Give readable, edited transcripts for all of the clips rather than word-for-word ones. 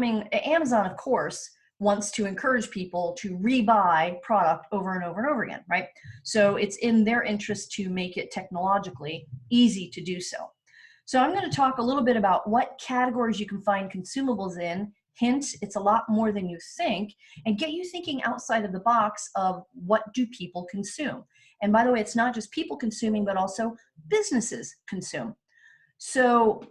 Amazon, of course, wants to encourage people to rebuy product over and over and over again, right? So it's in their interest to make it technologically easy to do so. So I'm going to talk a little bit about what categories you can find consumables in. Hint, it's a lot more than you think, and get you thinking outside of the box of what do people consume. And by the way, it's not just people consuming, but also businesses consume. So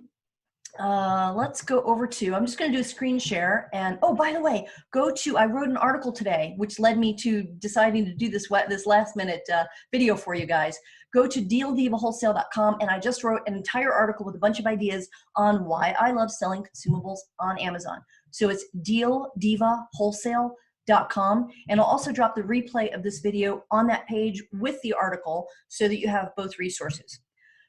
let's go over to, I'm just going to do a screen share. And oh, by the way, I wrote an article today, which led me to deciding to do this last minute video for you guys. Go to dealdivawholesale.com, and I just wrote an entire article with a bunch of ideas on why I love selling consumables on Amazon. So it's dealdivawholesale.com, and I'll also drop the replay of this video on that page with the article so that you have both resources.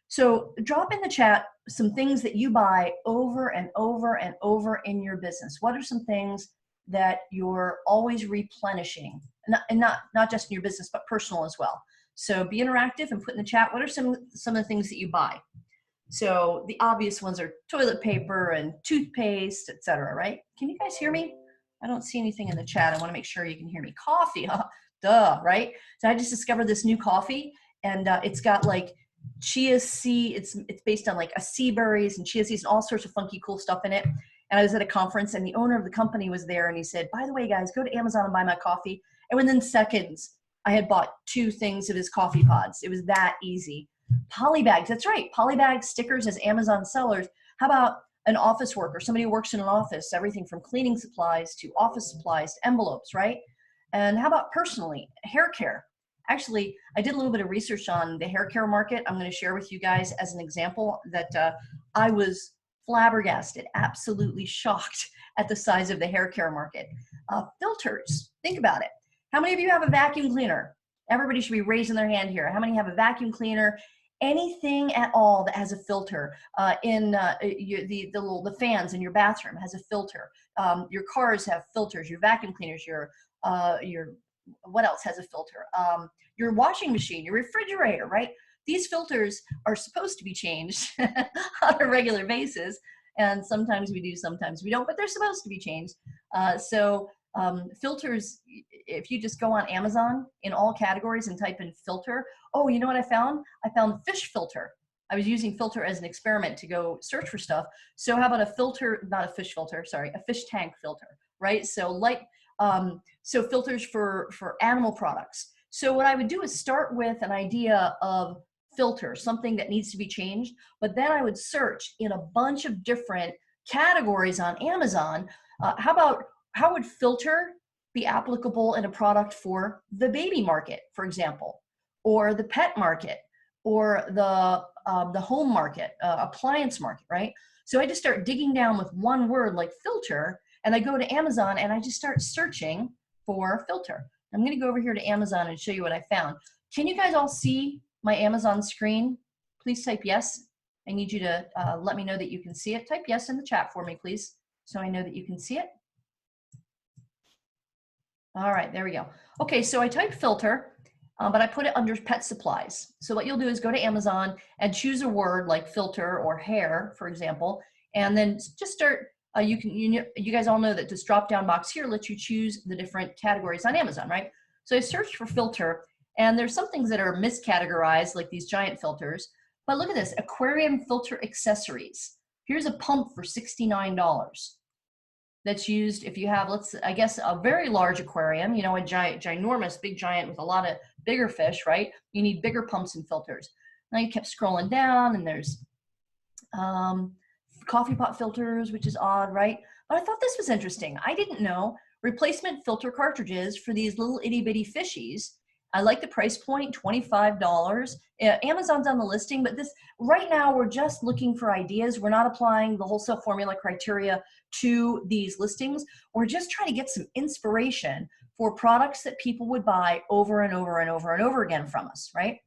So drop in the chat some things that you buy over and over and over in your business. What are some things that you're always replenishing? And not just in your business, but personal as well. So be interactive and put in the chat, what are some of the things that you buy? So the obvious ones are toilet paper and toothpaste, etc., right? Can you guys hear me? I don't see anything in the chat. I want to make sure you can hear me. Coffee, huh? Duh, right? So I just discovered this new coffee, and it's got like chia seed. It's based on like acai berries and chia seeds and all sorts of funky cool stuff in it. And I was at a conference, and the owner of the company was there, and he said, by the way, guys, go to Amazon and buy my coffee. And within seconds, I had bought 2 things of his coffee pods. It was that easy. Polybags, that's right. Polybag stickers as Amazon sellers. How about an office worker, somebody who works in an office, everything from cleaning supplies to office supplies to envelopes, right? And how about personally, hair care? Actually, I did a little bit of research on the hair care market. I'm going to share with you guys as an example that I was flabbergasted, absolutely shocked at the size of the hair care market. Filters, think about it. How many of you have a vacuum cleaner? Everybody should be raising their hand here. How many have a vacuum cleaner? Anything at all that has a filter. The fans in your bathroom has a filter. Your cars have filters. Your vacuum cleaners. Your what else has a filter? Your washing machine, your refrigerator, right? These filters are supposed to be changed on a regular basis, and sometimes we do, sometimes we don't, but they're supposed to be changed. Filters, if you just go on Amazon in all categories and type in filter, oh, you know what I found? I found fish filter. I was using filter as an experiment to go search for stuff. So how about a filter, not a fish filter, sorry, a fish tank filter, right? So so filters for animal products. So what I would do is start with an idea of filter, something that needs to be changed, but then I would search in a bunch of different categories on Amazon. How would filter be applicable in a product for the baby market, for example, or the pet market, or the home market, appliance market, right? So I just start digging down with one word like filter, and I go to Amazon and I just start searching for filter. I'm going to go over here to Amazon and show you what I found. Can you guys all see my Amazon screen? Please type yes. I need you to let me know that you can see it. Type yes in the chat for me, please, so I know that you can see it. All right, there we go. Okay, so I typed filter, but I put it under pet supplies. So what you'll do is go to Amazon and choose a word like filter or hair, for example, and then just start. You guys all know that this drop-down box here lets you choose the different categories on Amazon, right? So I searched for filter, and there's some things that are miscategorized, like these giant filters. But look at this, aquarium filter accessories. Here's a pump for $69. That's used if you have, I guess, a very large aquarium, you know, a ginormous, big giant with a lot of bigger fish, right? You need bigger pumps and filters. Now you kept scrolling down, and there's coffee pot filters, which is odd, right? But I thought this was interesting. I didn't know replacement filter cartridges for these little itty bitty fishies. I like the price point, $25. Amazon's on the listing, but this right now we're just looking for ideas. We're not applying the wholesale formula criteria to these listings. We're just trying to get some inspiration for products that people would buy over and over and over and over again from us, right?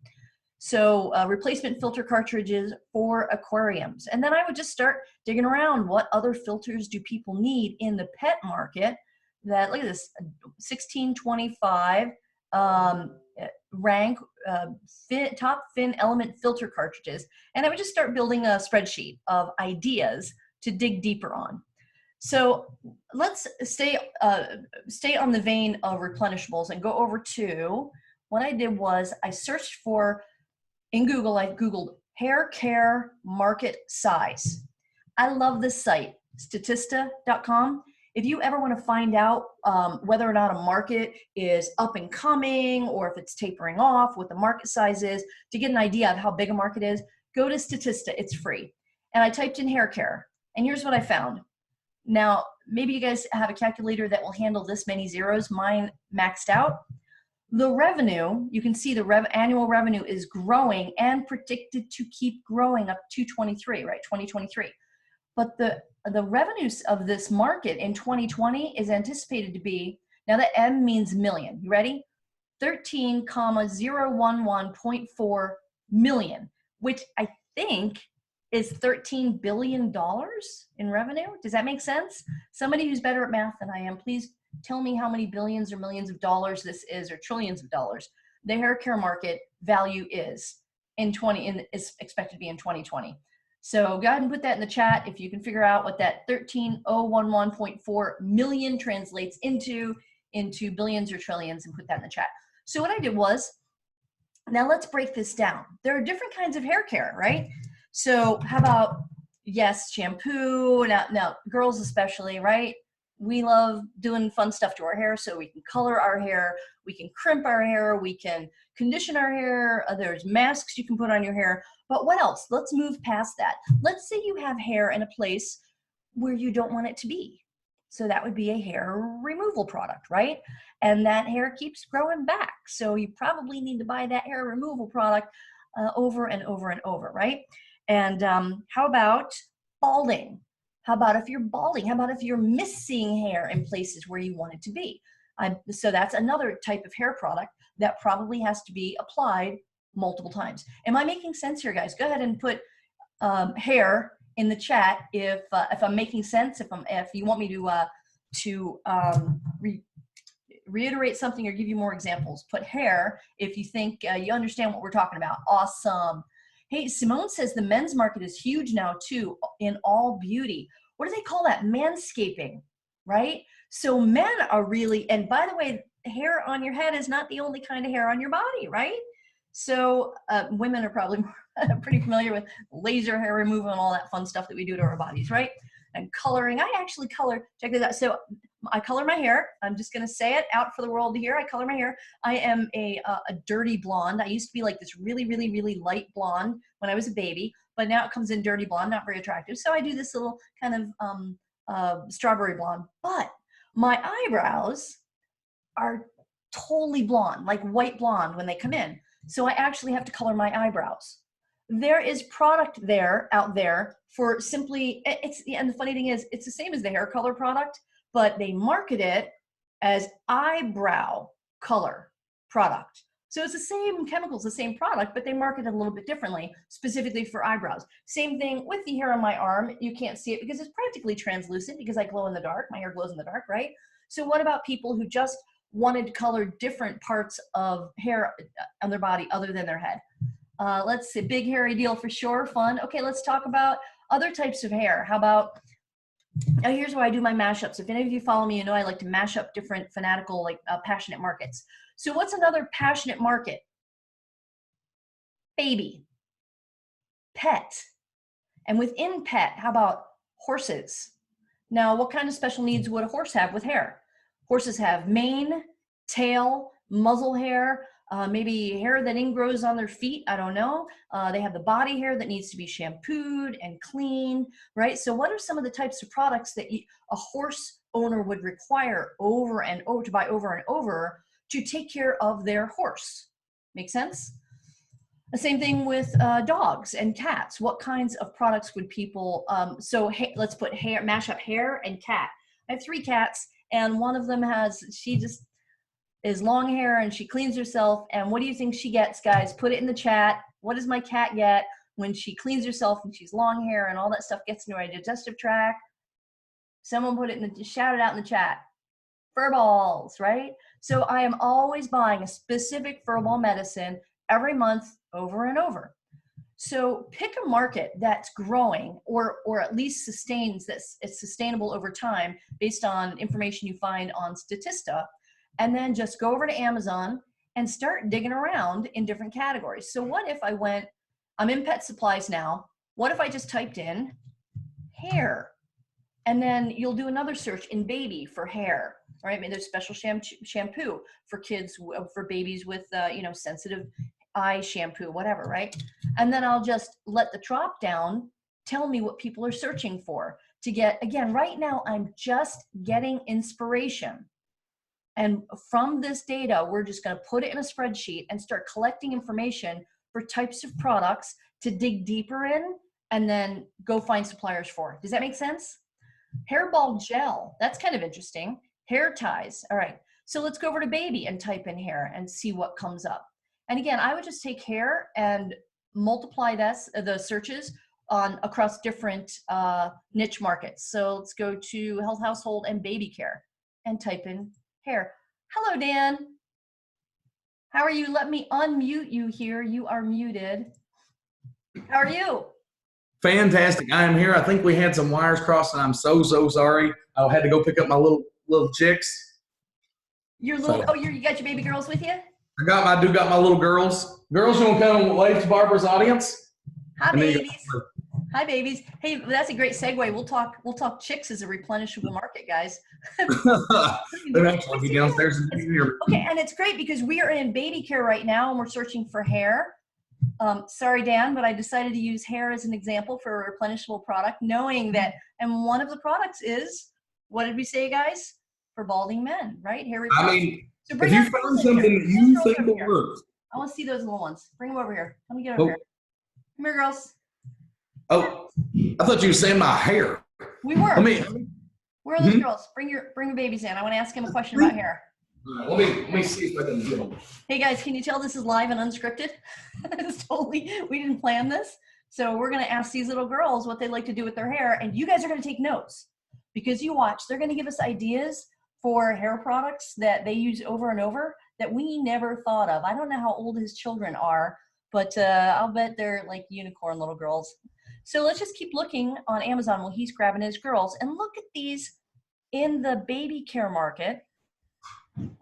So replacement filter cartridges for aquariums. And then I would just start digging around. What other filters do people need in the pet market? That, look at this, 1625 rank top fin element filter cartridges. And I would just start building a spreadsheet of ideas to dig deeper on. So let's stay on the vein of replenishables and go over to what I did was I searched for in Google. I Googled hair care market size. I love this site, Statista.com. If you ever want to find out whether or not a market is up and coming or if it's tapering off, what the market size is, to get an idea of how big a market is, go to Statista. It's free. And I typed in hair care, and here's what I found. Now, maybe you guys have a calculator that will handle this many zeros. Mine maxed out. The revenue, you can see the annual revenue is growing and predicted to keep growing up to 23, right? 2023. But the revenues of this market in 2020 is anticipated to be, now the M means million. You ready? 13,011.4 million, which I think is $13 billion in revenue. Does that make sense? Somebody who's better at math than I am, please tell me how many billions or millions of dollars this is, or trillions of dollars. The hair care market value is is expected to be in 2020. So go ahead and put that in the chat if you can figure out what that 13,011.4 million translates into billions or trillions, and put that in the chat. So what I did was, now let's break this down. There are different kinds of hair care, right? So how about, yes, shampoo. Now girls especially, right? We love doing fun stuff to our hair, so we can color our hair, we can crimp our hair, we can condition our hair, there's masks you can put on your hair. But what else? Let's move past that. Let's say you have hair in a place where you don't want it to be. So that would be a hair removal product, right? And that hair keeps growing back. So you probably need to buy that hair removal product over and over and over, right? And how about balding? How about if you're balding? How about if you're missing hair in places where you want it to be? So that's another type of hair product that probably has to be applied multiple times. Am I making sense here, guys? Go ahead and put hair in the chat if I'm making sense. If you want me to reiterate something or give you more examples, put hair if you think you understand what we're talking about. Awesome. Hey, Simone says the men's market is huge now too, in all beauty. What do they call that? Manscaping, right? So men are really, and by the way, hair on your head is not the only kind of hair on your body, right? So women are probably pretty familiar with laser hair removal and all that fun stuff that we do to our bodies, right? And coloring. I actually color, check this out. So I color my hair. I'm just going to say it out for the world to hear. I color my hair. I am a dirty blonde. I used to be like this really, really, really light blonde when I was a baby, but now it comes in dirty blonde, not very attractive. So I do this little kind of strawberry blonde. But my eyebrows are totally blonde, like white blonde when they come in. So I actually have to color my eyebrows. There is product out there for simply, and the funny thing is, it's the same as the hair color product, but they market it as eyebrow color product. So it's the same chemicals, the same product, but they market it a little bit differently, specifically for eyebrows. Same thing with the hair on my arm. You can't see it because it's practically translucent because I glow in the dark. My hair glows in the dark, right? So what about people who just wanted to color different parts of hair on their body other than their head? Let's see, big hairy deal for sure, fun. Okay, let's talk about other types of hair. How about, here's where I do my mashups. If any of you follow me, you know I like to mash up different fanatical, like passionate markets. So what's another passionate market? Baby, pet. And within pet, how about horses? Now, what kind of special needs would a horse have with hair? Horses have mane, tail, muzzle hair, maybe hair that ingrows on their feet. I don't know. They have the body hair that needs to be shampooed and cleaned, right? So what are some of the types of products that a horse owner would require over and over, to buy over and over to take care of their horse? Make sense? The same thing with dogs and cats. What kinds of products would people, let's put hair, mash up hair and cat. I have 3 cats, and one of them she just is long hair and she cleans herself. And what do you think she gets, guys? Put it in the chat. What does my cat get when she cleans herself and she's long hair and all that stuff gets into her digestive tract? Someone put it shout it out in the chat. Fur balls, right? So I am always buying a specific fur ball medicine every month over and over. So pick a market that's growing or at least sustains that's it's sustainable over time based on information you find on Statista, and then just go over to Amazon and start digging around in different categories. So what if I'm in pet supplies now. What if I just typed in hair? And then you'll do another search in baby for hair, right? I mean, there's special shampoo for kids, for babies with, sensitive eye shampoo, whatever, right? And then I'll just let the drop down tell me what people are searching for to get, again, right now, I'm just getting inspiration. And from this data, we're just going to put it in a spreadsheet and start collecting information for types of products to dig deeper in and then go find suppliers for. Does that make sense? Hairball gel, that's kind of interesting. Hair ties, all right. So let's go over to baby and type in hair and see what comes up. And again, I would just take hair and multiply the searches across different niche markets. So let's go to health, household, and baby care and type in hair. Hello, Dan. How are you? Let me unmute you here. You are muted. How are you? Fantastic. I am here. I think we had some wires crossed, and I'm so sorry. I had to go pick up my little chicks. Your little you got your baby girls with you? I do got my little girls. Girls, you want to come and wave to Barbara's audience? Hi, babies. Hi, babies. Hey, that's a great segue. We'll talk chicks as a replenishable market, guys. They're actually downstairs in here. Okay, and it's great because we are in baby care right now, and we're searching for hair. Sorry, Dan, but I decided to use hair as an example for a replenishable product, knowing that, and one of the products is, what did we say, guys? For balding men, right? Hair replacement. I mean, so if you find something that you think will work. I want to see those little ones. Bring them over here. Let me get over here. Come here, girls. Oh, I thought you were saying my hair. We were. Where are those girls? Bring your babies in. I want to ask him a question about hair. Let me see if I can get them. Hey guys, can you tell this is live and unscripted? It's totally, we didn't plan this. So we're going to ask these little girls what they like to do with their hair, and you guys are going to take notes because you watch. They're going to give us ideas for hair products that they use over and over that we never thought of. I don't know how old his children are, but I'll bet they're like unicorn little girls. So let's just keep looking on Amazon while he's grabbing his girls, and look at these in the baby care market.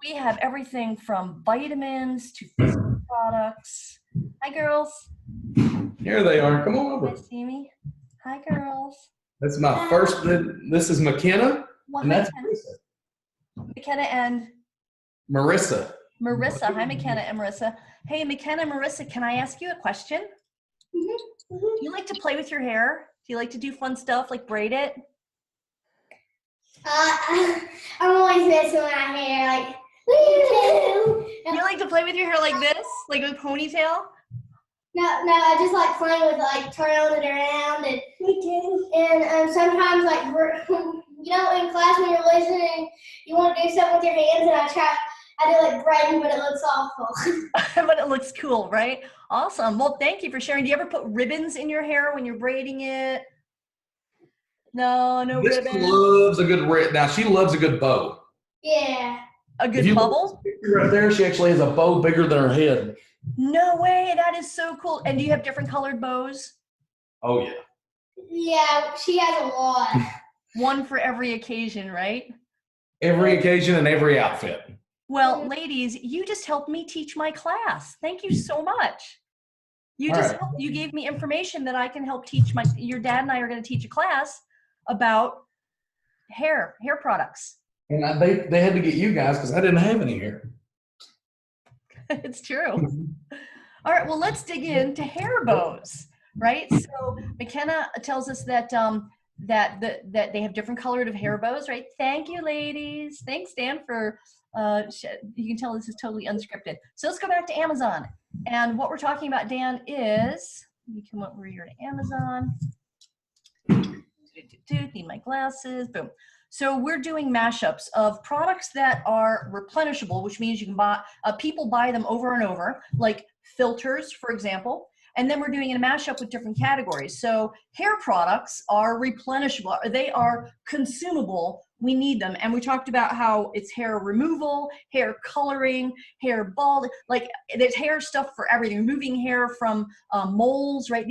We have everything from vitamins to physical products. Hi, girls. Here they are. Come on over. Can you see me? Hi, girls. That's my first. This is McKenna. Well, and that's McKenna and Marissa. Marissa. Hi, McKenna and Marissa. Hey, McKenna and Marissa, can I ask you a question? Mm-hmm. Do you like to play with your hair? Do you like to do fun stuff like braid it? I'm always messing with my hair, like, You like to play with your hair like this? Like with ponytail? No, I just like playing with, like, twirling it around, and me too. And sometimes, like, in class when you're listening, you want to do something with your hands, and I do like braiding, but it looks awful. But it looks cool, right? Awesome. Well, thank you for sharing. Do you ever put ribbons in your hair when you're braiding it? No ribbons. Loves a good now. She loves a good bow. Yeah. A good bubble? Right there, she actually has a bow bigger than her head. No way. That is so cool. And do you have different colored bows? Oh, yeah. Yeah, she has a lot. One for every occasion, right? Every occasion and every outfit. Well, ladies, you just helped me teach my class. Thank you so much. You gave me information that I can help teach your dad and I are going to teach a class about hair products. And they had to get you guys because I didn't have any hair. It's true. All right, well, let's dig into hair bows, right? So McKenna tells us that that they have different colored of hair bows, right? Thank you, ladies. Thanks, Dan, for you can tell this is totally unscripted. So let's go back to Amazon. And what we're talking about, Dan, is, let me come over here to Amazon. Need my glasses, boom. So we're doing mashups of products that are replenishable, which means you can buy, people buy them over and over, like filters, for example. And then we're doing a mashup with different categories. So hair products are replenishable. They are consumable. We need them. And we talked about how it's hair removal, hair coloring, hair bald, like there's hair stuff for everything, removing hair from moles, right?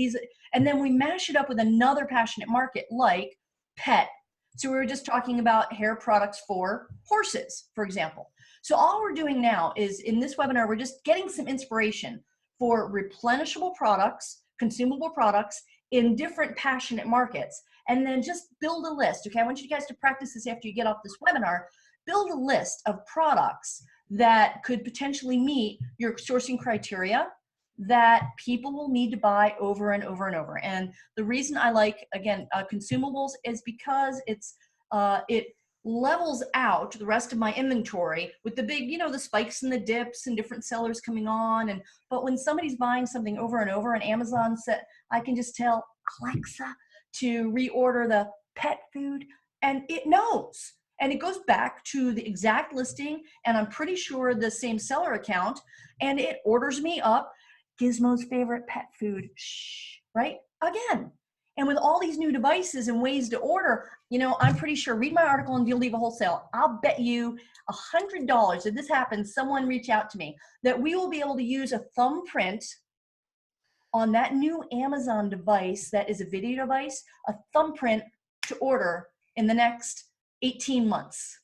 And then we mash it up with another passionate market like pet. So we were just talking about hair products for horses, for example. So all we're doing now is in this webinar, we're just getting some inspiration for replenishable products, consumable products in different passionate markets, and then just build a list. Okay, I want you guys to practice this after you get off this webinar. Build a list of products that could potentially meet your sourcing criteria that people will need to buy over and over and over. And the reason I like, again, consumables is because it levels out the rest of my inventory with the big, the spikes and the dips and different sellers coming on. But when somebody's buying something over and over, and Amazon said, I can just tell Alexa to reorder the pet food, and it knows. And it goes back to the exact listing, and I'm pretty sure the same seller account, and it orders me up Gizmo's favorite pet food, right? Again. And with all these new devices and ways to order, I'm pretty sure, read my article in Deal Diva Wholesale, I'll bet you $100 if this happens, someone reach out to me, that we will be able to use a thumbprint on that new Amazon device that is a video device, a thumbprint to order in the next 18 months.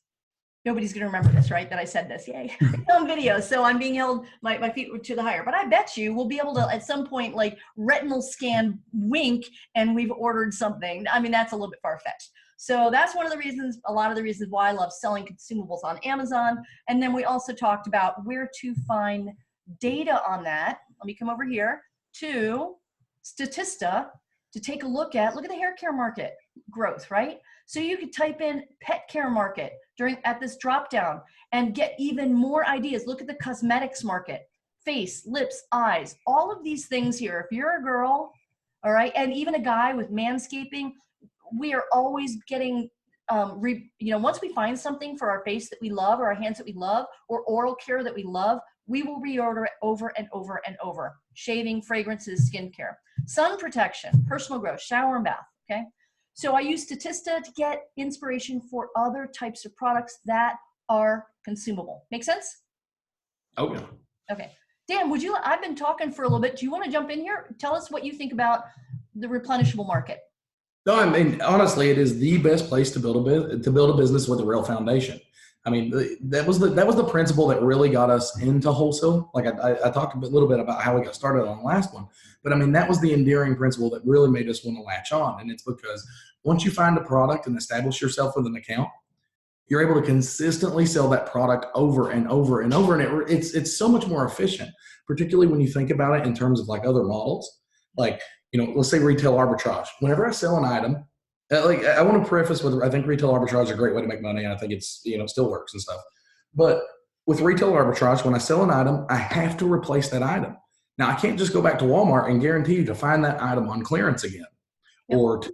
Nobody's going to remember this, right? That I said this. Yay. It's on video. So I'm being held, my feet were to the higher. But I bet you we'll be able to, at some point, like retinal scan, wink, and we've ordered something. I mean, that's a little bit far-fetched. So that's one of the reasons, a lot of the reasons why I love selling consumables on Amazon. And then we also talked about where to find data on that. Let me come over here to Statista to take a look at the hair care market growth, right? So you could type in pet care market at this drop down and get even more ideas. Look at the cosmetics market, face, lips, eyes, all of these things here. If you're a girl, all right, and even a guy with manscaping, we are always getting, once we find something for our face that we love, or our hands that we love, or oral care that we love, we will reorder it over and over and over. Shaving, fragrances, skincare, sun protection, personal growth, shower and bath, okay? So I use Statista to get inspiration for other types of products that are consumable. Make sense? Oh, yeah. Okay. Dan, I've been talking for a little bit. Do you want to jump in here? Tell us what you think about the replenishable market. No, I mean, honestly, it is the best place to build a business with a real foundation. I mean, that was the principle that really got us into wholesale. Like I talked a little bit about how we got started on the last one, but I mean, that was the endearing principle that really made us want to latch on. And it's because once you find a product and establish yourself with an account, you're able to consistently sell that product over and over and over. And it's so much more efficient, particularly when you think about it in terms of like other models. Like, let's say retail arbitrage. Whenever I sell an item, I want to preface with, I think retail arbitrage is a great way to make money, and I think it's, it still works and stuff. But with retail arbitrage, when I sell an item, I have to replace that item. Now, I can't just go back to Walmart and guarantee you to find that item on clearance again, or to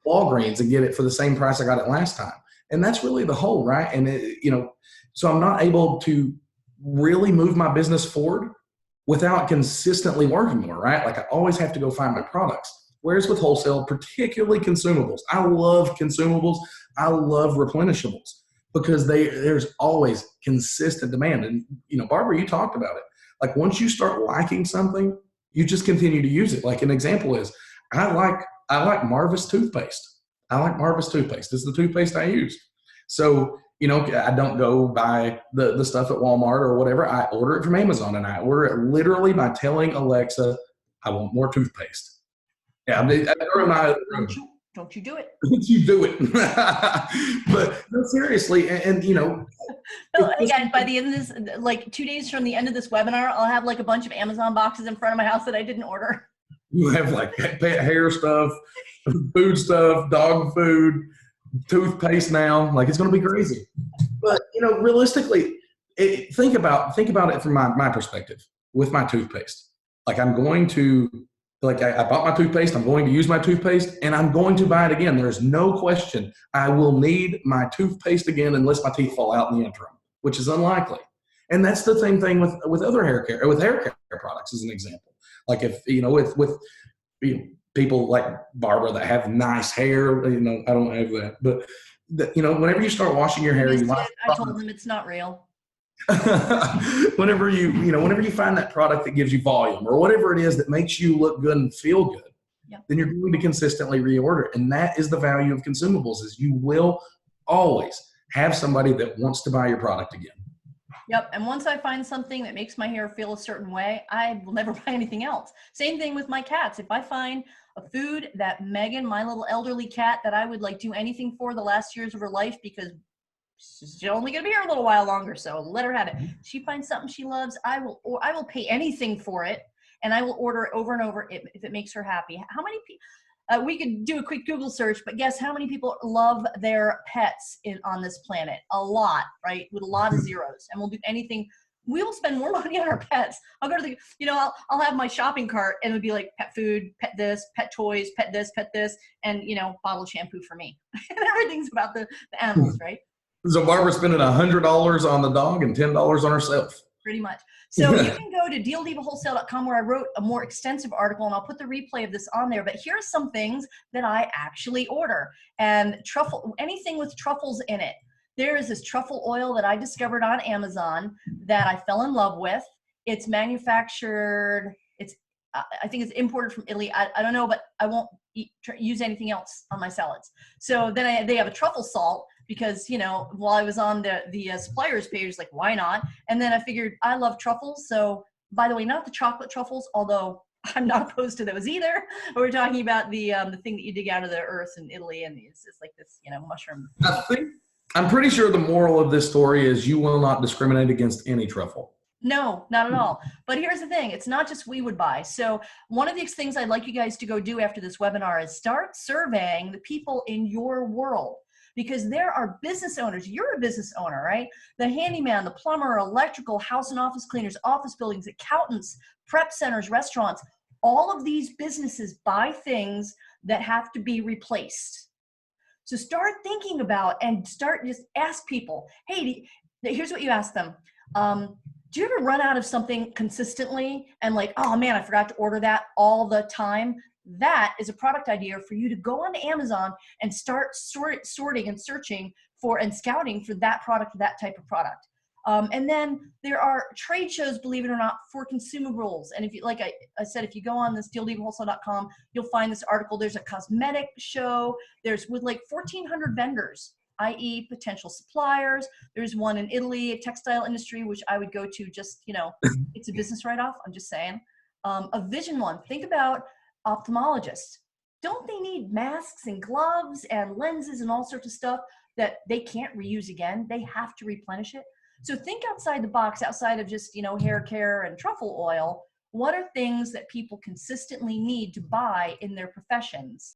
Walgreens and get it for the same price I got it last time. And that's really the whole, right? And, so I'm not able to really move my business forward without consistently working more, right? Like I always have to go find my products. Whereas with wholesale, particularly consumables, I love consumables. I love replenishables because there's always consistent demand. And, Barbara, you talked about it. Like once you start liking something, you just continue to use it. Like an example is I like Marvis toothpaste. I like Marvis toothpaste. This is the toothpaste I use. So, I don't go buy the stuff at Walmart or whatever. I order it from Amazon, and I order it literally by telling Alexa, I want more toothpaste. Yeah, don't you do it? Don't you do it? But no, seriously, and So again, by the end of this, like 2 days from the end of this webinar, I'll have like a bunch of Amazon boxes in front of my house that I didn't order. You have like pet hair stuff, food stuff, dog food, toothpaste now. Like it's going to be crazy. But realistically, think about it from my perspective with my toothpaste. Like I'm going to. Like I bought my toothpaste, I'm going to use my toothpaste, and I'm going to buy it again. There's no question I will need my toothpaste again unless my teeth fall out in the interim, which is unlikely. And that's the same thing with other hair care, with hair care products as an example. Like if, with people like Barbara that have nice hair, I don't have that, but whenever you start washing your hair, you want I told them it's not real. whenever you find that product that gives you volume or whatever it is that makes you look good and feel good, then you're going to consistently reorder it. And that is the value of consumables, is you will always have somebody that wants to buy your product again. Yep. And once I find something that makes my hair feel a certain way, I will never buy anything else. Same thing with my cats. If I find a food that Megan, my little elderly cat, that I would like do anything for the last years of her life, because she's only going to be here a little while longer, so let her have it. She finds something she loves, I will pay anything for it, and I will order it over and over if it makes her happy. How many people? We could do a quick Google search, but guess how many people love their pets on this planet? A lot, right? With a lot of zeros. And we'll do anything. We will spend more money on our pets. I'll go to the, I'll have my shopping cart and it'll be like pet food, pet this, pet toys, pet this, and, bottled shampoo for me. And everything's about the animals, right? So Barbara's spending $100 on the dog and $10 on herself. Pretty much. So you can go to dealdivawholesale.com, where I wrote a more extensive article, and I'll put the replay of this on there. But here's some things that I actually order. And anything with truffles in it. There is this truffle oil that I discovered on Amazon that I fell in love with. It's manufactured, I think it's imported from Italy. I don't know, but I won't use anything else on my salads. So then they have a truffle salt, because, while I was on the suppliers page, like, why not? And then I figured I love truffles. So, by the way, not the chocolate truffles, although I'm not opposed to those either. But we're talking about the thing that you dig out of the earth in Italy, and it's like this, mushroom. I'm pretty sure the moral of this story is you will not discriminate against any truffle. No, not at all. But here's the thing. It's not just we would buy. So one of the things I'd like you guys to go do after this webinar is start surveying the people in your world. Because there are business owners. You're a business owner, right? The handyman, the plumber, electrical, house and office cleaners, office buildings, accountants, prep centers, restaurants. All of these businesses buy things that have to be replaced. So start thinking about, and just ask people, hey, here's what you ask them. Do you ever run out of something consistently and like, oh man, I forgot to order that all the time? That is a product idea for you to go on Amazon and start sorting and searching for and scouting for that product, that type of product. And then there are trade shows, believe it or not, for consumables. And if you, like I said, if you go on this dealdivawholesale.com, you'll find this article. There's a cosmetic show. There's with like 1,400 vendors, i.e. potential suppliers. There's one in Italy, a textile industry, which I would go to just, it's a business write-off. I'm just saying. A vision one. Think about ophthalmologists. Don't they need masks and gloves and lenses and all sorts of stuff that they can't reuse again? They have to replenish it. So think outside the box, outside of just, hair care and truffle oil. What are things that people consistently need to buy in their professions?